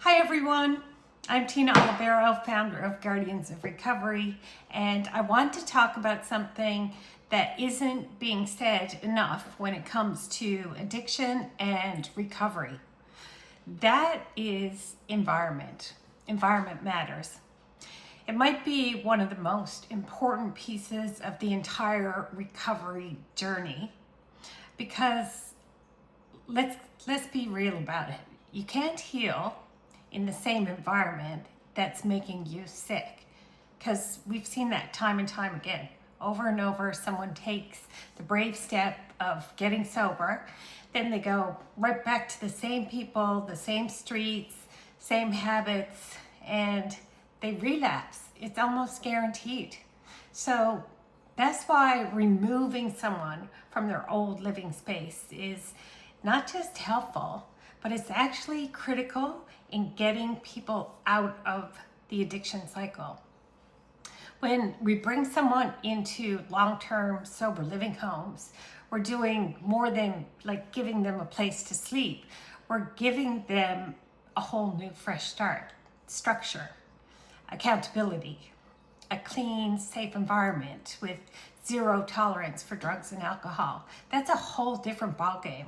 Hi everyone, I'm Tina Olivero, founder of Guardians of Recovery, and I want to talk about something that isn't being said enough when it comes to addiction and recovery. That is environment. Environment matters. It might be one of the most important pieces of the entire recovery journey because let's be real about it. You can't heal in the same environment that's making you sick, because we've seen that time and time again. Over and over, someone takes the brave step of getting sober, then they go right back to the same people, the same streets, same habits, and they relapse. It's almost guaranteed. So that's why removing someone from their old living space is not just helpful, but it's actually critical in getting people out of the addiction cycle. When we bring someone into long-term sober living homes, we're doing more than like giving them a place to sleep. We're giving them a whole new fresh start, structure, accountability, a clean, safe environment with zero tolerance for drugs and alcohol. That's a whole different ballgame.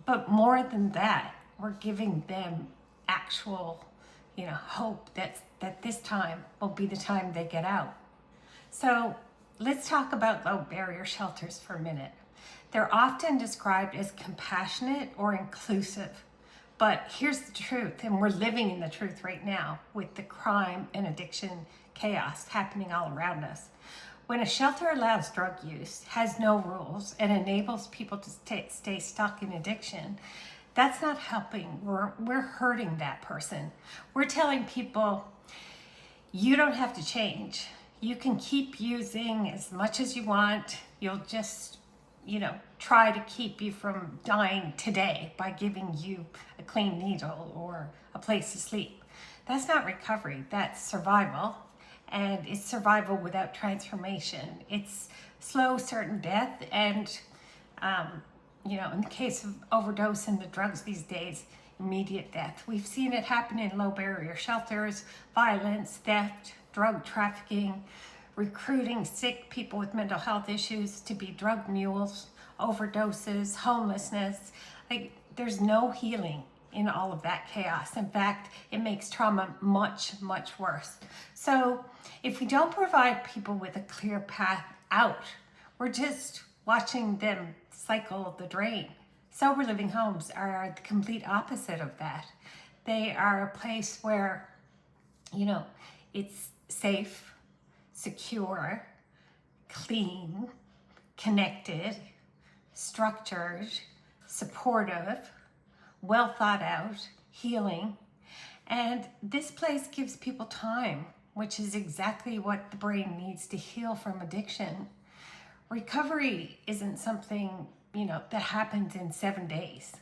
But more than that, we're giving them actual, hope that this time will be the time they get out. So let's talk about low barrier shelters for a minute. They're often described as compassionate or inclusive. But here's the truth, and we're living in the truth right now with the crime and addiction chaos happening all around us. When a shelter allows drug use, has no rules, and enables people to stay stuck in addiction, that's not helping. We're hurting that person. We're telling people, you don't have to change. You can keep using as much as you want. You'll just, try to keep you from dying today by giving you a clean needle or a place to sleep. That's not recovery. That's survival. And it's survival without transformation. It's slow, certain death, and in the case of overdose and the drugs these days, immediate death. We've seen it happen in low barrier shelters: violence, theft, drug trafficking, recruiting sick people with mental health issues to be drug mules, overdoses, homelessness. There's no healing in all of that chaos. In fact, it makes trauma much, much worse. So if we don't provide people with a clear path out, we're just watching them cycle the drain. Sober living homes are the complete opposite of that. They are a place where, it's safe, secure, clean, connected, structured, supportive, well thought out, healing. And this place gives people time, which is exactly what the brain needs to heal from addiction. Recovery isn't something, that happens in 7 days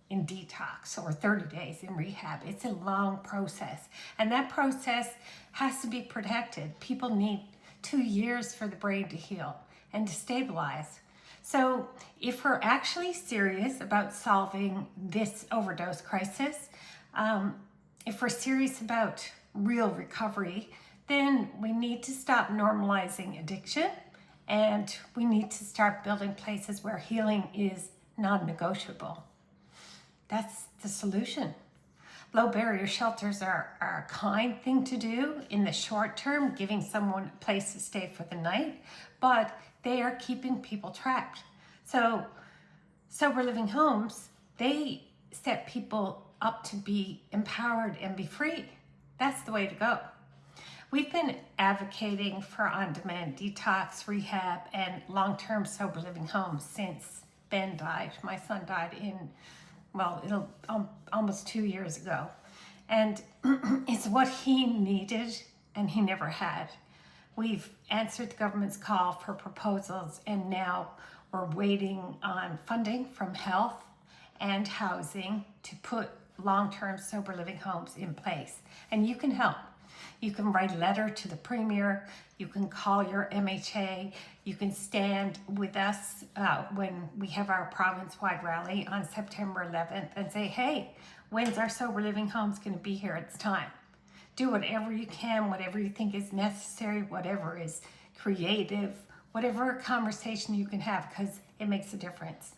in detox or 30 days in rehab. It's a long process. And that process has to be protected. People need 2 years for the brain to heal and to stabilize. So if we're actually serious about solving this overdose crisis, if we're serious about real recovery, then we need to stop normalizing addiction, and we need to start building places where healing is non-negotiable. That's the solution. Low barrier shelters are a kind thing to do in the short term, giving someone a place to stay for the night, but they are keeping people trapped. So sober living homes, they set people up to be empowered and be free. That's the way to go. We've been advocating for on-demand detox, rehab, and long-term sober living homes since Ben died. My son died almost 2 years ago. And it's what he needed and he never had. We've answered the government's call for proposals, and now we're waiting on funding from health and housing to put long-term sober living homes in place. And you can help. You can write a letter to the Premier. You can call your MHA. You can stand with us when we have our province-wide rally on September 11th and say, hey, When's our sober living home's going to be here? It's time. Do whatever you can, whatever you think is necessary, whatever is creative, whatever conversation you can have, because it makes a difference.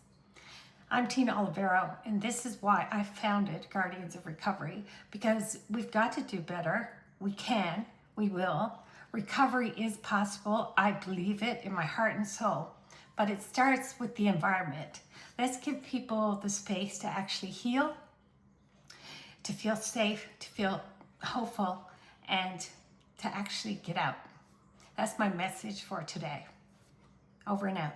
I'm Tina Olivero, and this is why I founded Guardians of Recovery, because we've got to do better. We can, we will. Recovery is possible. I believe it in my heart and soul, but it starts with the environment. Let's give people the space to actually heal, to feel safe, to feel hopeful, and to actually get out. That's my message for today. Over and out.